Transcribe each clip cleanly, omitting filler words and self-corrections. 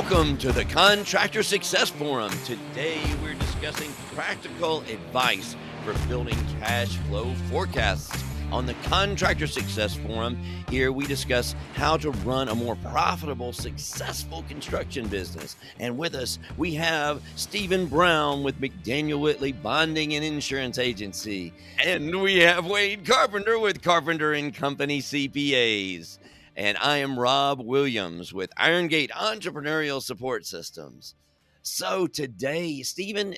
Welcome to the Contractor Success Forum. Today we're discussing practical advice for building cash flow forecasts. On the Contractor Success Forum, here we discuss how to run a more profitable, successful construction business. And with us, we have Stephen Brown with McDaniel Whitley Bonding and Insurance Agency. And we have Wade Carpenter with Carpenter & Company CPAs. And I am Rob Williams with Irongate Entrepreneurial Support Systems. So today, Stephen,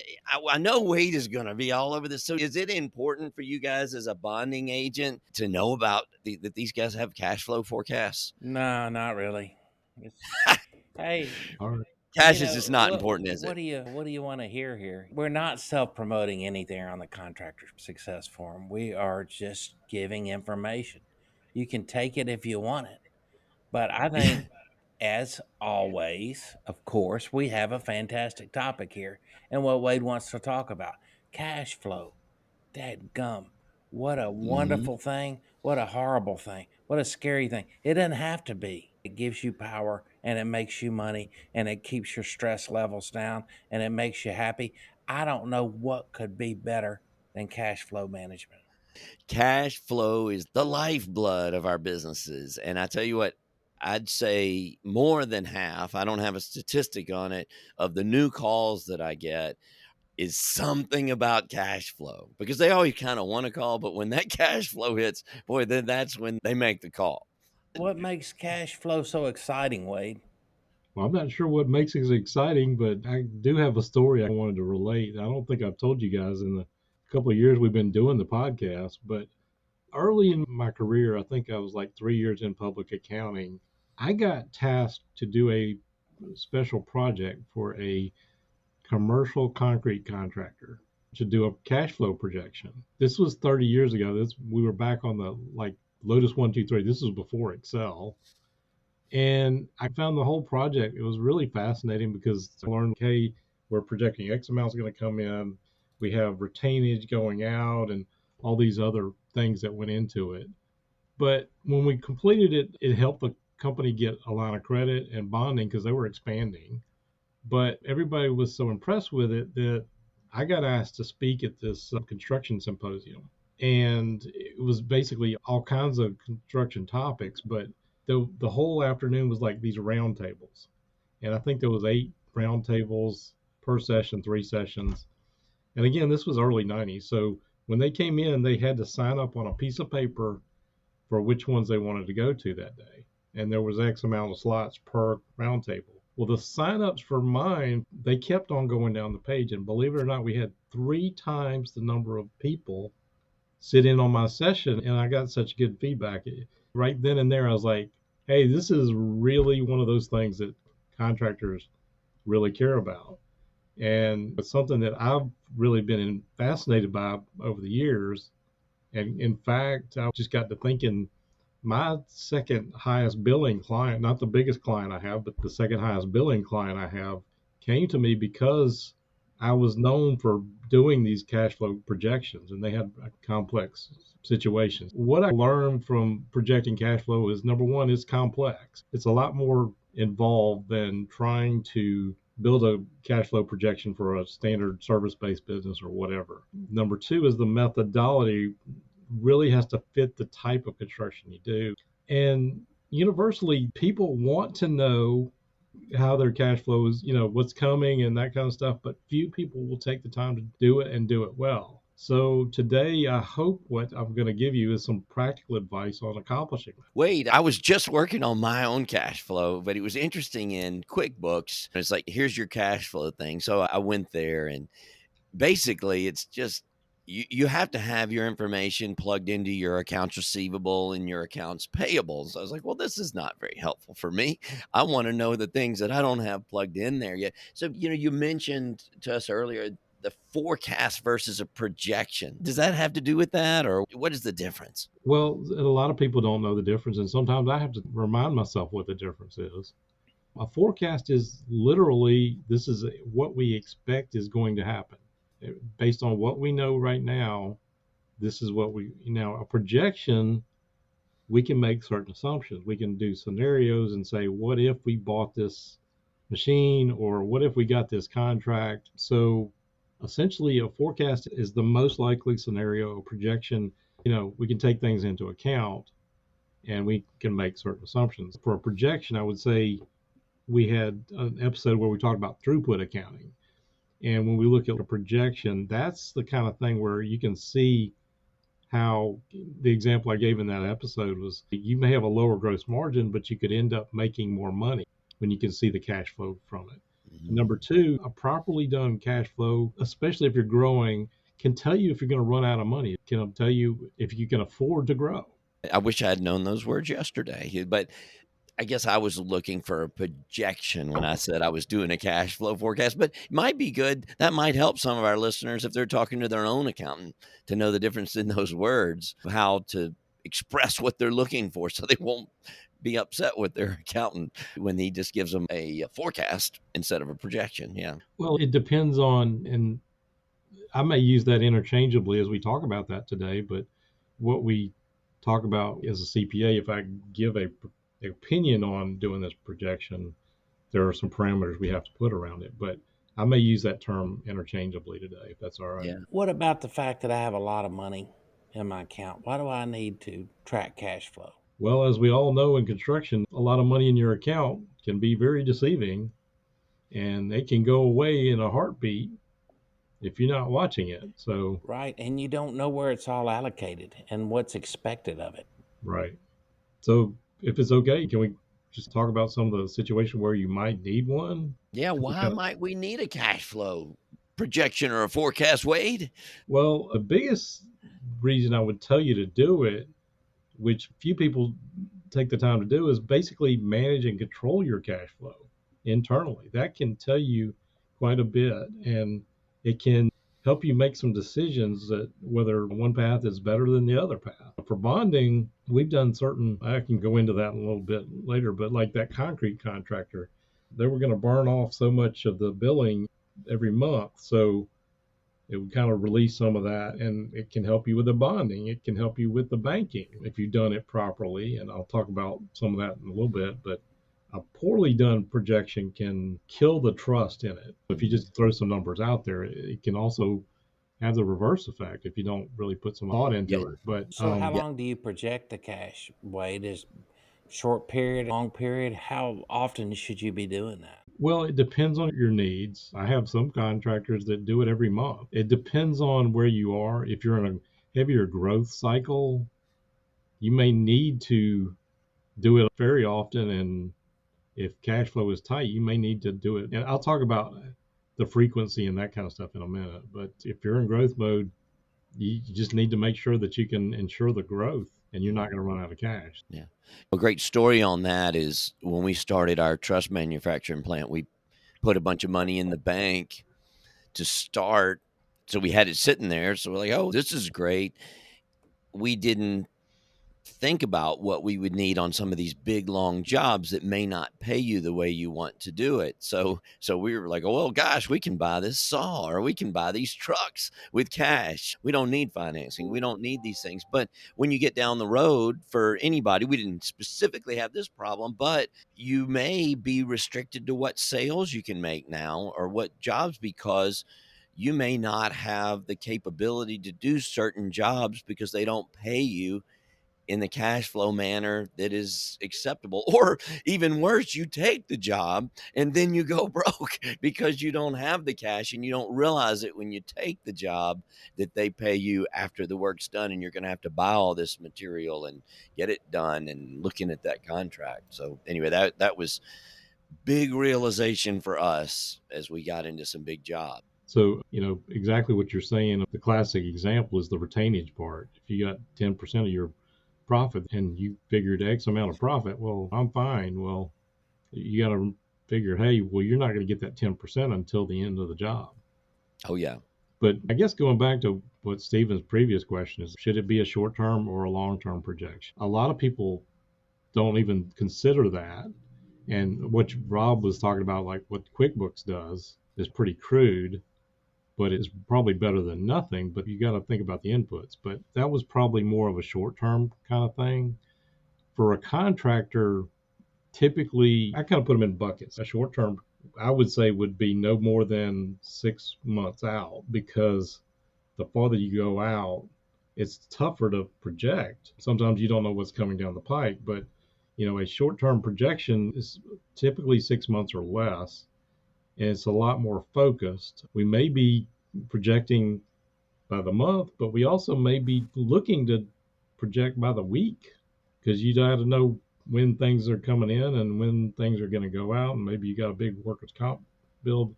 I know Wade is going to be all over this. So is it important for you guys as a bonding agent to know about that these guys have cash flow forecasts? No, not really. Hey, All right. Cash is just not important, is what it? What do you want to hear here? We're not self-promoting anything on the Contractor Success Forum. We are just giving information. You can take it if you want it. But I think, as always, of course, we have a fantastic topic here. And what Wade wants to talk about, cash flow. Dadgum. What a wonderful thing. What a horrible thing. What a scary thing. It doesn't have to be. It gives you power and it makes you money and it keeps your stress levels down and it makes you happy. I don't know what could be better than cash flow management. Cash flow is the lifeblood of our businesses. And I tell you what, I'd say more than half, I don't have a statistic on it, of the new calls that I get is something about cash flow, because they always kind of want to call, but when that cash flow hits, boy, then that's when they make the call. What makes cash flow so exciting, Wade? Well, I'm not sure what makes it exciting, but I do have a story I wanted to relate. I don't think I've told you guys in the couple of years we've been doing the podcast, but early in my career, I think I was like 3 years in public accounting. I got tasked to do a special project for a commercial concrete contractor to do a cash flow projection. This was 30 years ago. We were back on the Lotus 123. This was before Excel. And I found the whole project, it was really fascinating because I learned, hey, we're projecting X amount is going to come in. We have retainage going out and all these other things that went into it. But when we completed it, it helped the company get a line of credit and bonding because they were expanding. But everybody was so impressed with it that I got asked to speak at this construction symposium. And it was basically all kinds of construction topics, but the whole afternoon was like these round tables. And I think there was 8 round tables per session, 3 sessions. And again, this was early 90s. So when they came in, they had to sign up on a piece of paper for which ones they wanted to go to that day. And there was X amount of slots per round table. Well, the signups for mine, they kept on going down the page. And believe it or not, we had 3 times the number of people sit in on my session. And I got such good feedback. Right then and there, I was like, hey, this is really one of those things that contractors really care about. And it's something that I've really been fascinated by over the years. And in fact, I just got to thinking, my second highest billing client, not the biggest client I have, but the second highest billing client I have, came to me because I was known for doing these cash flow projections, and they had complex situations. What I learned from projecting cash flow is, number one, it's complex. It's a lot more involved than trying to build a cash flow projection for a standard service-based business or whatever. Number two is the methodology really has to fit the type of construction you do. And universally, people want to know how their cash flow is, what's coming and that kind of stuff, but few people will take the time to do it and do it well. So today, I hope what I'm going to give you is some practical advice on accomplishing that. Wade, I was just working on my own cash flow, but it was interesting in QuickBooks. It's like, here's your cash flow thing. So I went there, and basically it's just, you have to have your information plugged into your accounts receivable and your accounts payable. So I was like, well, this is not very helpful for me. I want to know the things that I don't have plugged in there yet. So, you mentioned to us earlier the forecast versus a projection. Does that have to do with that, or what is the difference? Well, a lot of people don't know the difference, and sometimes I have to remind myself what the difference is. A forecast is literally, this is what we expect is going to happen. Based on what we know right now, this is what a projection, we can make certain assumptions. We can do scenarios and say, what if we bought this machine, or what if we got this contract? So essentially, a forecast is the most likely scenario, a projection. We can take things into account and we can make certain assumptions. For a projection, I would say we had an episode where we talked about throughput accounting. And when we look at a projection, that's the kind of thing where you can see how the example I gave in that episode was you may have a lower gross margin, but you could end up making more money when you can see the cash flow from it. Mhm. Number two, a properly done cash flow, especially if you're growing, can tell you if you're going to run out of money. It can tell you if you can afford to grow. I wish I had known those words yesterday, but I guess I was looking for a projection when I said I was doing a cash flow forecast, but it might be good. That might help some of our listeners if they're talking to their own accountant to know the difference in those words, how to express what they're looking for so they won't be upset with their accountant when he just gives them a forecast instead of a projection. Yeah. Well, it depends on, and I may use that interchangeably as we talk about that today, but what we talk about as a CPA, if I give a opinion on doing this projection, there are some parameters we have to put around it. But I may use that term interchangeably today, if that's all right. Yeah. What about the fact that I have a lot of money in my account? Why do I need to track cash flow? Well, as we all know in construction, a lot of money in your account can be very deceiving, and it can go away in a heartbeat if you're not watching it. So, Right. And you don't know where it's all allocated and what's expected of it. right. So, if it's okay, can we just talk about some of the situation where you might need one? Yeah. Why might we need a cash flow projection or a forecast, Wade? Well, the biggest reason I would tell you to do it, which few people take the time to do, is basically manage and control your cash flow internally. That can tell you quite a bit, and it can help you make some decisions that whether one path is better than the other path. For bonding, we've done certain, I can go into that a little bit later, but like that concrete contractor, they were going to burn off so much of the billing every month. So it would kind of release some of that, and it can help you with the bonding. It can help you with the banking if you've done it properly. And I'll talk about some of that in a little bit, but a poorly done projection can kill the trust in it. If you just throw some numbers out there, it can also have the reverse effect if you don't really put some thought into Yeah. it. But So how long do you project the cash, Wade? Is short period, long period? How often should you be doing that? well, it depends on your needs. I have some contractors that do it every month. It depends on where you are. If you're in a heavier growth cycle, you may need to do it very often. And if cash flow is tight, you may need to do it. And I'll talk about the frequency and that kind of stuff in a minute. But if you're in growth mode, you just need to make sure that you can ensure the growth and you're not going to run out of cash. Yeah. A great story on that is when we started our truss manufacturing plant, we put a bunch of money in the bank to start. So we had it sitting there. So we're like, oh, this is great. We didn't think about what we would need on some of these big long jobs that may not pay you the way you want to do it. So we were like, oh well, gosh, we can buy this saw or we can buy these trucks with cash. We don't need financing. We don't need these things. But when you get down the road for anybody, we didn't specifically have this problem, but you may be restricted to what sales you can make now or what jobs because you may not have the capability to do certain jobs because they don't pay you in the cash flow manner that is acceptable. Or even worse, you take the job and then you go broke because you don't have the cash and you don't realize it when you take the job that they pay you after the work's done and you're going to have to buy all this material and get it done and looking at that contract. So anyway, that was big realization for us as we got into some big jobs. So, exactly what you're saying. The classic example is the retainage part. If you got 10% of your profit and you figured X amount of profit, well, I'm fine. Well, you got to figure, hey, well, you're not going to get that 10% until the end of the job. Oh, yeah. But I guess going back to what Stephen's previous question is, should it be a short term or a long term projection? A lot of people don't even consider that. And what Rob was talking about, like what QuickBooks does, is pretty crude, but it's probably better than nothing. But you got to think about the inputs. But that was probably more of a short term kind of thing. For a contractor, typically, I kind of put them in buckets. A short term I would say would be no more than 6 months out, because the farther you go out, it's tougher to project. Sometimes you don't know what's coming down the pike, but a short-term projection is typically 6 months or less, and it's a lot more focused. We may be projecting by the month, but we also may be looking to project by the week, because you got to know when things are coming in and when things are going to go out, and maybe you got a big workers' comp bill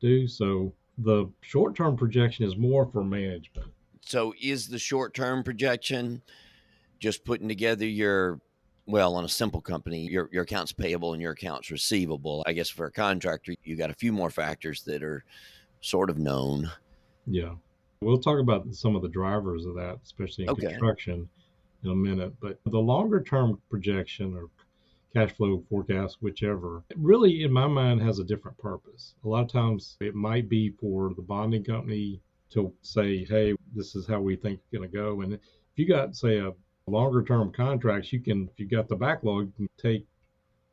due. So the short-term projection is more for management. So is the short-term projection just putting together your, well, on a simple company, your accounts payable and your accounts receivable? I guess for a contractor, you got a few more factors that are sort of known. Yeah. We'll talk about some of the drivers of that, especially in Okay. construction, in a minute. But the longer term projection or cash flow forecast, whichever, it really, in my mind, has a different purpose. A lot of times it might be for the bonding company to say, hey, this is how we think it's going to go. And if you got, say, a longer term contracts, if you got the backlog, you can take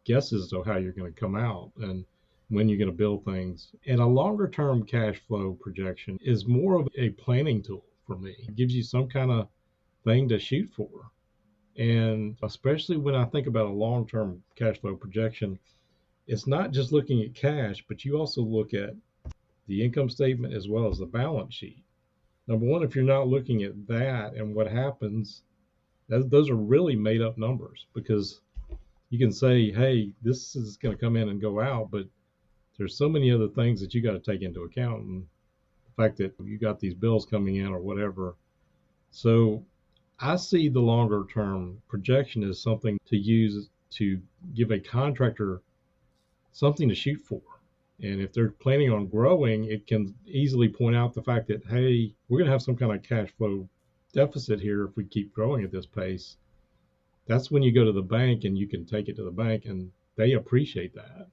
guesses of how you're going to come out and when you're going to build things. And a longer term cash flow projection is more of a planning tool for me. It gives you some kind of thing to shoot for. And especially when I think about a long term cash flow projection, it's not just looking at cash, but you also look at the income statement as well as the balance sheet. Number one, if you're not looking at that and what happens, those are really made up numbers, because you can say, hey, this is going to come in and go out, but there's so many other things that you got to take into account, and the fact that you got these bills coming in or whatever. So I see the longer term projection as something to use to give a contractor something to shoot for. And if they're planning on growing, it can easily point out the fact that, hey, we're going to have some kind of cash flow deficit here if we keep growing at this pace. That's when you go to the bank and you can take it to the bank, and they appreciate that,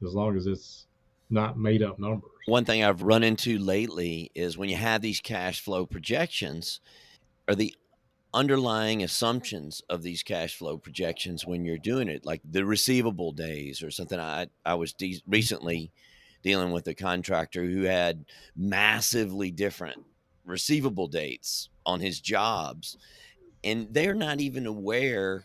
as long as it's not made up numbers. One thing I've run into lately is when you have these cash flow projections, are the underlying assumptions of these cash flow projections when you're doing it, like the receivable days or something. I was recently dealing with a contractor who had massively different receivable dates on his jobs, and they're not even aware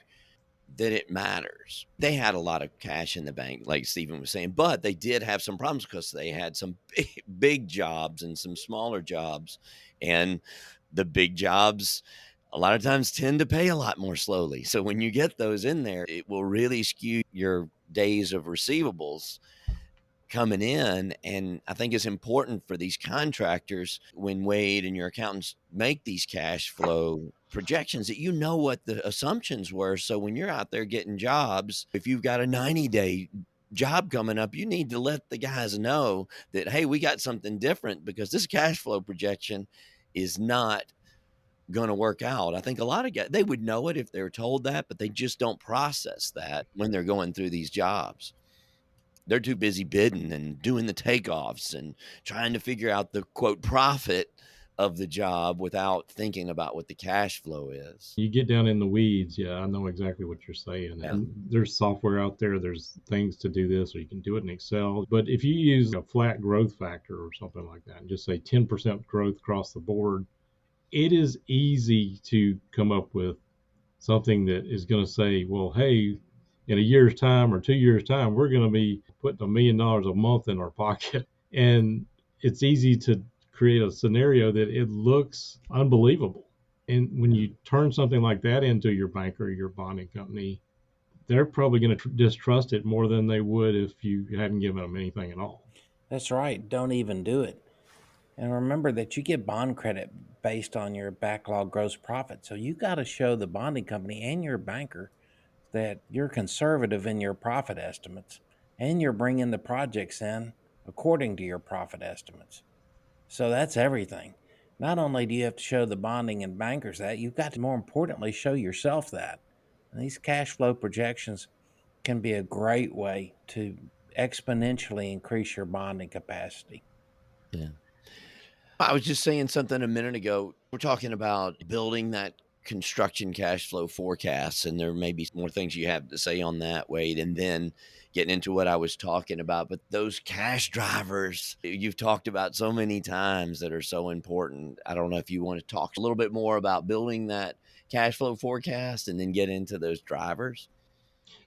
that it matters. They had a lot of cash in the bank, like Stephen was saying, but they did have some problems because they had some big jobs and some smaller jobs. And the big jobs a lot of times tend to pay a lot more slowly. So when you get those in there, it will really skew your days of receivables coming in. And I think it's important for these contractors, when Wade and your accountants make these cash flow projections, that you know what the assumptions were. So when you're out there getting jobs, if you've got a 90-day job coming up, you need to let the guys know that, hey, we got something different, because this cash flow projection is not going to work out. I think a lot of guys, they would know it if they were told that, but they just don't process that when they're going through these jobs. They're too busy bidding and doing the takeoffs and trying to figure out the quote profit of the job without thinking about what the cash flow is. You get down in the weeds. Yeah, I know exactly what you're saying. Yeah. And there's software out there, there's things to do this, or you can do it in Excel. But if you use a flat growth factor or something like that, and just say 10% growth across the board, it is easy to come up with something that is going to say, well, hey, in a year's time or 2 years' time, we're going to be putting $1 million a month in our pocket. And it's easy to create a scenario that it looks unbelievable. And when you turn something like that into your banker or your bonding company, they're probably going to distrust it more than they would if you hadn't given them anything at all. That's right. Don't even do it. And remember that you get bond credit based on your backlog gross profit. So you got to show the bonding company and your banker that you're conservative in your profit estimates and you're bringing the projects in according to your profit estimates. So that's everything. Not only do you have to show the bonding and bankers that, you've got to more importantly show yourself that. And these cash flow projections can be a great way to exponentially increase your bonding capacity. Yeah. I was just saying something a minute ago. We're talking about building that construction cash flow forecasts, and there may be more things you have to say on that, Wade, and then getting into what I was talking about. But those cash drivers you've talked about so many times that are so important. I don't know if you want to talk a little bit more about building that cash flow forecast and then get into those drivers.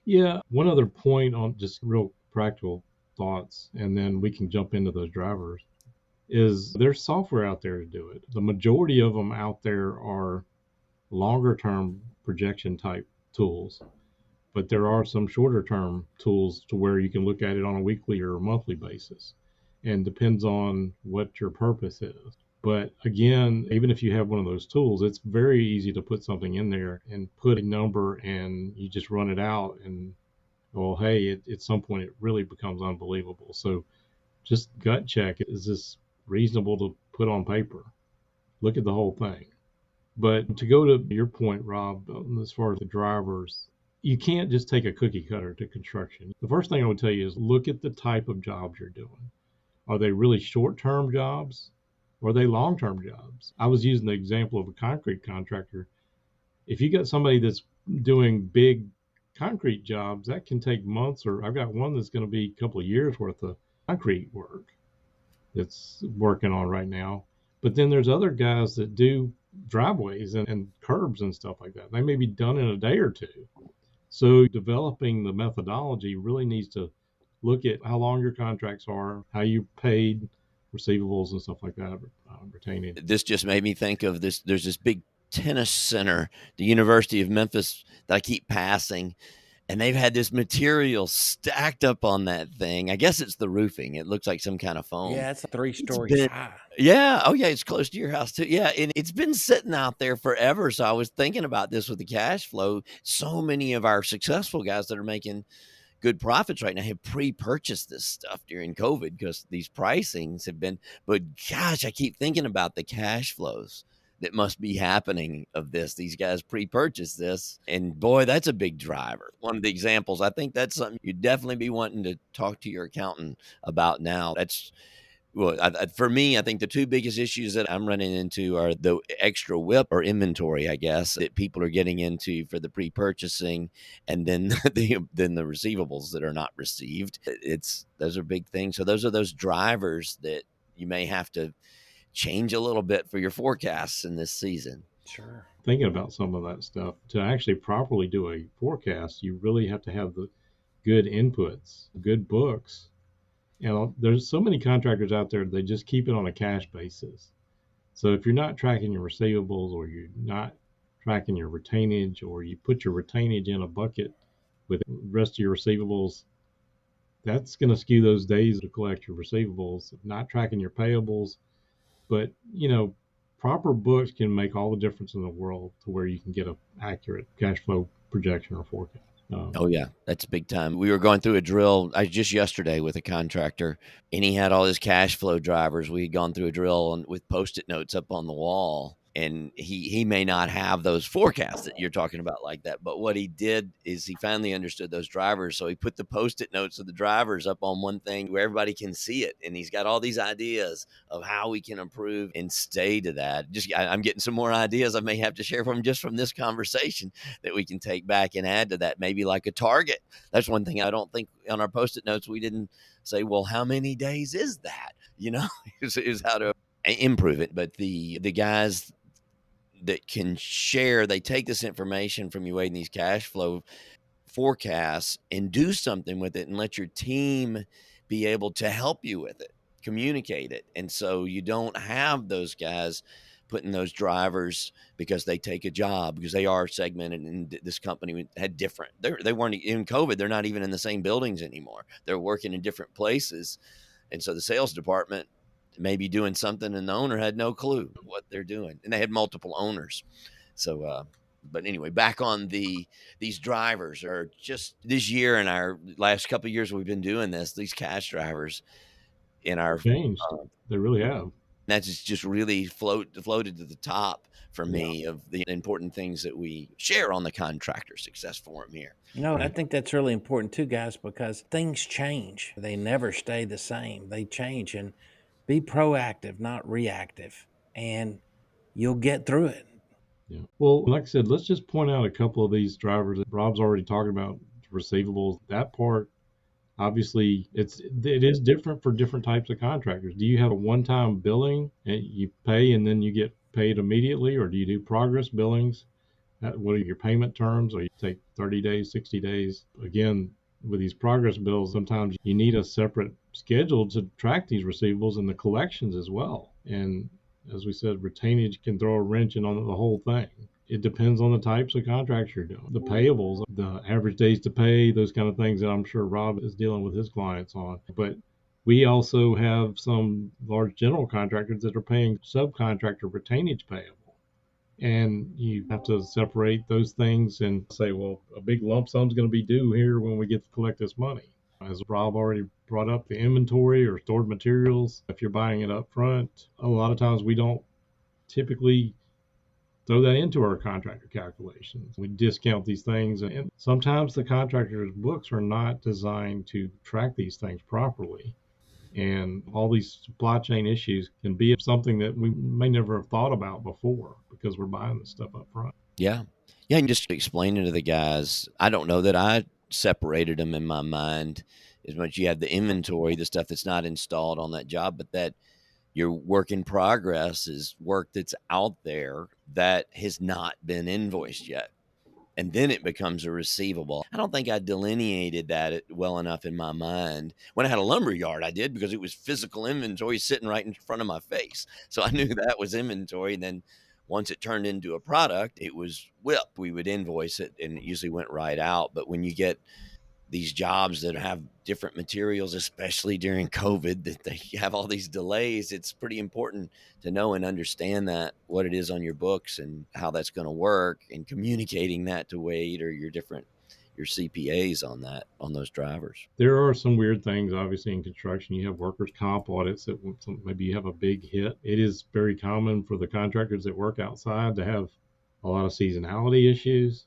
Yeah, one other point on just real practical thoughts, and then we can jump into those drivers, is there's software out there to do it. The majority of them out there are longer term projection type tools, but there are some shorter term tools to where you can look at it on a weekly or a monthly basis, and depends on what your purpose is. But again, even if you have one of those tools, it's very easy to put something in there and put a number and you just run it out. And well, hey, at some point it really becomes unbelievable. So just gut check, is this reasonable to put on paper? Look at the whole thing. But to go to your point, Rob, as far as the drivers, you can't just take a cookie cutter to construction. The first thing I would tell you is look at the type of jobs you're doing. Are they really short term jobs? Or are they long term jobs? I was using the example of a concrete contractor. If you got somebody that's doing big concrete jobs, that can take months, or I've got one that's going to be a couple of years worth of concrete work that's working on right now. But then there's other guys that do driveways and curbs and stuff like that. They may be done in a day or two. So developing the methodology really needs to look at how long your contracts are, how you paid, receivables and stuff like that, retaining. This just made me think of this. There's this big tennis center, the University of Memphis, that I keep passing, and they've had this material stacked up on that thing. I guess it's the roofing. It looks like some kind of foam. Yeah, it's 3 It's stories been, high. yeah. Oh, yeah. It's close to your house too. Yeah, and it's been sitting out there forever. So I was thinking about this with the cash flow. So many of our successful guys that are making good profits right now have pre-purchased this stuff during COVID because these pricings have been. But gosh, I keep thinking about the cash flows that must be happening of this. These guys pre-purchased this, and boy, that's a big driver. One of the examples, I think that's something you'd definitely be wanting to talk to your accountant about now. That's well, for me, I think the two biggest issues that I'm running into are the extra WIP or inventory, I guess, that people are getting into for the pre-purchasing, and then the receivables that are not received. It's those are big things. So those are those drivers that you may have to change a little bit for your forecasts in this season. Sure. Thinking about some of that stuff, to actually properly do a forecast, you really have to have the good inputs, good books. There's so many contractors out there, they just keep it on a cash basis. So if you're not tracking your receivables, or you're not tracking your retainage, or you put your retainage in a bucket with the rest of your receivables, that's going to skew those days to collect your receivables. Not tracking your payables, but proper books can make all the difference in the world to where you can get an accurate cash flow projection or forecast. Oh yeah, that's big time. We were going through a drill just yesterday with a contractor, and he had all his cash flow drivers. We had gone through a drill with Post-it notes up on the wall, and he may not have those forecasts that you're talking about like that. But what he did is he finally understood those drivers, so he put the Post-it notes of the drivers up on one thing where everybody can see it, and he's got all these ideas of how we can improve and stay to that. I'm getting some more ideas I may have to share from this conversation that we can take back and add to that, maybe like a target. That's one thing I don't think on our Post-it notes we didn't say, well, how many days is that? Is how to improve it. But the guys that can share, they take this information from you, Wade, and these cash flow forecasts and do something with it and let your team be able to help you with it, communicate it. And so you don't have those guys putting those drivers because they take a job, because they are segmented, and this company had different, they weren't in COVID. They're not even in the same buildings anymore. They're working in different places. And so the sales department may be doing something and the owner had no clue what they're doing. And they had multiple owners. So, but anyway, back on these drivers are just this year, and our last couple of years we've been doing this, these cash drivers in our Changed. They really have. that's just really floated to the top for Yeah. me of the important things that we share on the Contractor Success Forum here. I think that's really important too, guys, because things change. They never stay the same. They change, and be proactive, not reactive, and you'll get through it. Yeah. Well, like I said, let's just point out a couple of these drivers that Rob's already talking about receivables. That part, obviously, it is different for different types of contractors. Do you have a one-time billing and you pay and then you get paid immediately, or do you do progress billings? What are your payment terms? Or you take 30 days, 60 days? Again, with these progress bills, sometimes you need a separate schedule to track these receivables and the collections as well. And as we said, retainage can throw a wrench in on the whole thing. It depends on the types of contracts you're doing, the payables, the average days to pay, those kind of things that I'm sure Rob is dealing with his clients on. But we also have some large general contractors that are paying subcontractor retainage payable. And you have to separate those things and say, well, a big lump sum is going to be due here when we get to collect this money. As Rob already brought up, the inventory or stored materials, if you're buying it up front, a lot of times we don't typically throw that into our contractor calculations. We discount these things, and sometimes the contractor's books are not designed to track these things properly. And all these supply chain issues can be something that we may never have thought about before because we're buying this stuff up front. Yeah. Yeah. And just explaining to the guys, I don't know that I separated them in my mind as much. You have the inventory, the stuff that's not installed on that job, but that your work in progress is work that's out there that has not been invoiced yet. And then it becomes a receivable. I don't think I delineated that well enough in my mind. When I had a lumber yard, I did, because it was physical inventory sitting right in front of my face. So I knew that was inventory. And then once it turned into a product, it was WIP. We would invoice it and it usually went right out. But when you get these jobs that have different materials, especially during COVID, that they have all these delays, it's pretty important to know and understand that what it is on your books and how that's going to work, and communicating that to Wade or your CPAs on that, on those drivers. There are some weird things, obviously, in construction. You have workers' comp audits that maybe you have a big hit. It is very common for the contractors that work outside to have a lot of seasonality issues.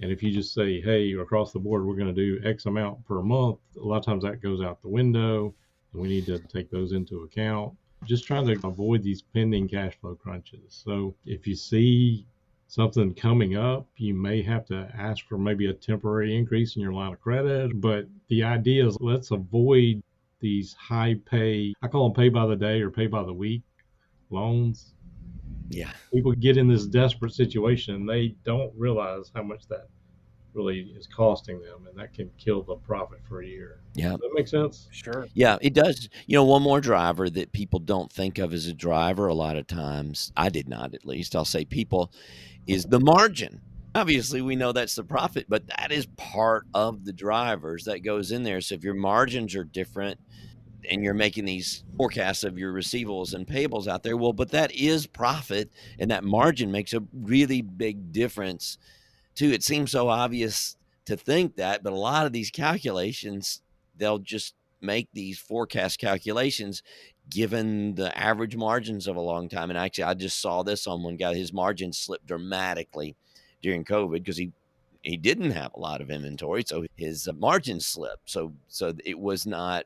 And if you just say, hey, across the board, we're going to do X amount per month, a lot of times that goes out the window, and we need to take those into account. Just trying to avoid these pending cash flow crunches. So if you see something coming up, you may have to ask for maybe a temporary increase in your line of credit. But the idea is, let's avoid these high pay, I call them pay by the day or pay by the week loans. Yeah. People get in this desperate situation and they don't realize how much that really is costing them, and that can kill the profit for a year. Yeah. Does that make sense? Sure. Yeah, it does. One more driver that people don't think of as a driver a lot of times, I did not, at least, I'll say people, is the margin. Obviously, we know that's the profit, but that is part of the drivers that goes in there. So if your margins are different and you're making these forecasts of your receivables and payables out there, well, but that is profit, and that margin makes a really big difference too. It seems so obvious to think that, but a lot of these calculations, they'll just make these forecast calculations given the average margins of a long time. And actually, I just saw this on one guy. His margins slipped dramatically during COVID because he didn't have a lot of inventory, so his margins slipped. So it was not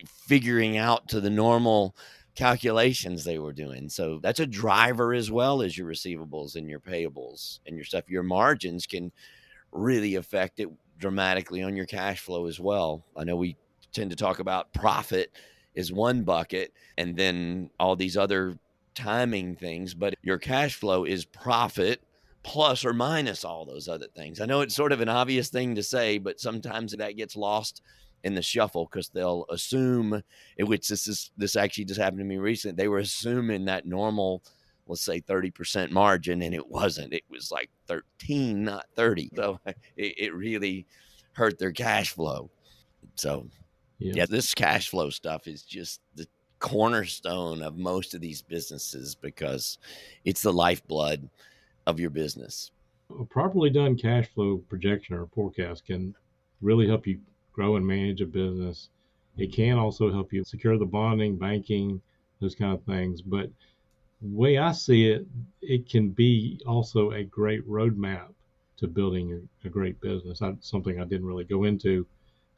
figuring out to the normal calculations they were doing. So that's a driver as well as your receivables and your payables and your stuff. Your margins can really affect it dramatically on your cash flow as well. I know we tend to talk about profit is one bucket and then all these other timing things, but your cash flow is profit plus or minus all those other things. I know it's sort of an obvious thing to say, but sometimes that gets lost in the shuffle because they'll assume, which this actually just happened to me recently. They were assuming that normal, let's say 30% margin, and it wasn't. It was like 13, not 30. So it really hurt their cash flow. So yeah, this cash flow stuff is just the cornerstone of most of these businesses because it's the lifeblood of your business. A properly done cash flow projection or forecast can really help you grow and manage a business. It can also help you secure the bonding, banking, those kind of things. But the way I see it, it can be also a great roadmap to building a great business. That's something I didn't really go into,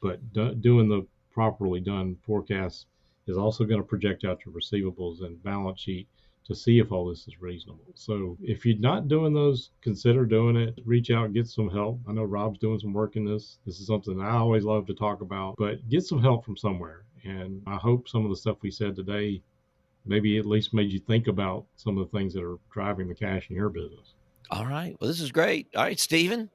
but doing the properly done forecast is also going to project out your receivables and balance sheet to see if all this is reasonable. So if you're not doing those, consider doing it. Reach out, get some help. I know Rob's doing some work in this. This is something I always love to talk about, but get some help from somewhere. And I hope some of the stuff we said today maybe at least made you think about some of the things that are driving the cash in your business. All right. Well, this is great. All right, Stephen.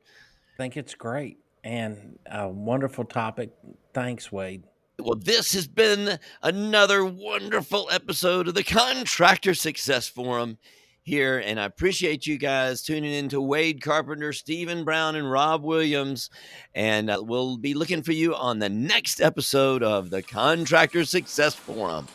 I think it's great and a wonderful topic. Thanks, Wade. Well, this has been another wonderful episode of the Contractor Success Forum here, and I appreciate you guys tuning in to Wade Carpenter, Stephen Brown, and Rob Williams, and we'll be looking for you on the next episode of the Contractor Success Forum.